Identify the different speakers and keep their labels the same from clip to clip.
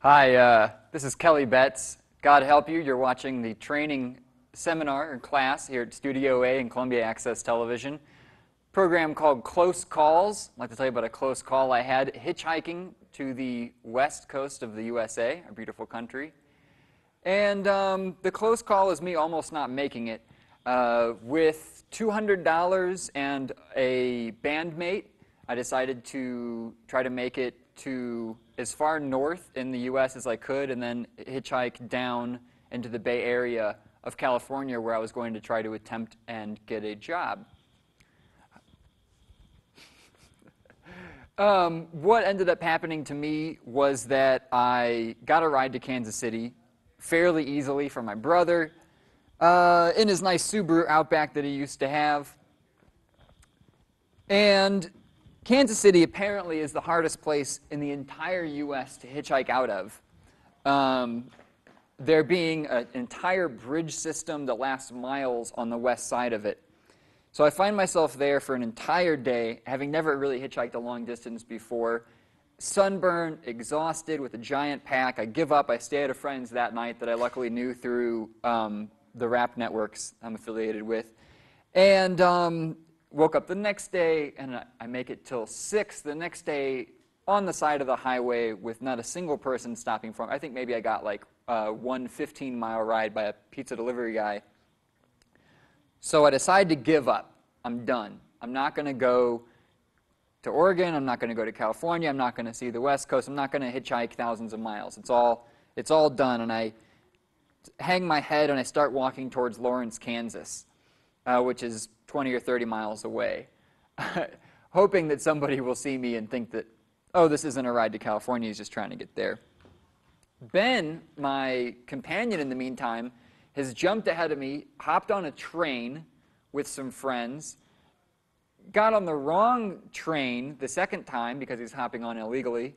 Speaker 1: Hi, this is Kelly Betz. God help you, you're watching the training seminar or class here at Studio A and Columbia Access Television. Program called Close Calls. I'd like to tell you about a close call I had hitchhiking to the west coast of the USA, our beautiful country. And the close call is me almost not making it. With $200 and a bandmate, I decided to try to make it to as far north in the U.S. as I could and then hitchhike down into the Bay Area of California where I was going to try to attempt and get a job. What ended up happening to me was that I got a ride to Kansas City fairly easily from my brother in his nice Subaru Outback that he used to have. And Kansas City apparently is the hardest place in the entire U.S. to hitchhike out of. There being an entire bridge system that lasts miles on the west side of it. So I find myself there for an entire day, having never really hitchhiked a long distance before. Sunburned, exhausted, with a giant pack. I give up. I stay at a friend's that night that I luckily knew through the rap networks I'm affiliated with. And woke up the next day, and I make it till 6 the next day on the side of the highway with not a single person stopping for me. I think maybe I got like one 15-mile ride by a pizza delivery guy. So I decided to give up. I'm done. I'm not going to go to Oregon. I'm not going to go to California. I'm not going to see the West Coast. I'm not going to hitchhike thousands of miles. It's all done. And I hang my head and I start walking towards Lawrence, Kansas, which is 20 or 30 miles away, hoping that somebody will see me and think that, oh, this isn't a ride to California, he's just trying to get there. Ben, my companion in the meantime, has jumped ahead of me, hopped on a train with some friends, got on the wrong train the second time because he's hopping on illegally,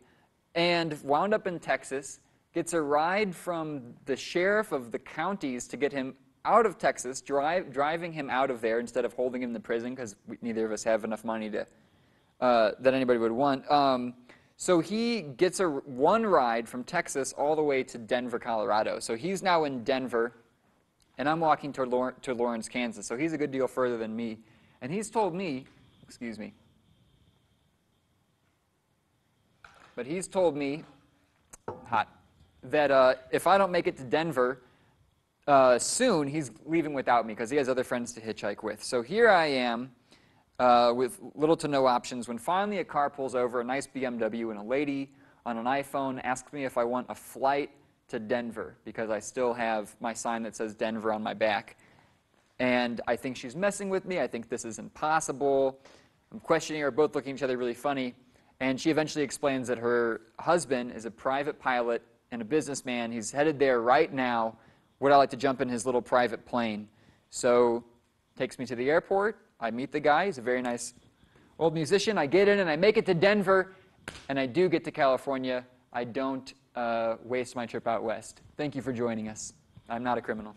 Speaker 1: and wound up in Texas, gets a ride from the sheriff of the counties to get him out of Texas, driving him out of there instead of holding him in the prison because neither of us have enough money to that anybody would want. So he gets one ride from Texas all the way to Denver, Colorado. So he's now in Denver, and I'm walking to Lawrence, Kansas. So he's a good deal further than me. And he's told me, excuse me, but he's told me, that if I don't make it to Denver soon, he's leaving without me because he has other friends to hitchhike with. So here I am with little to no options when finally a car pulls over, a nice BMW, and a lady on an iPhone asks me if I want a flight to Denver because I still have my sign that says Denver on my back. And I think she's messing with me. I think this is impossible. I'm questioning her, both looking at each other really funny. And she eventually explains that her husband is a private pilot and a businessman. He's headed there right now. Would I like to jump in his little private plane? So takes me to the airport. I meet the guy. He's a very nice old musician. I get in and I make it to Denver, and I do get to California. I don't waste my trip out west. Thank you for joining us. I'm not a criminal.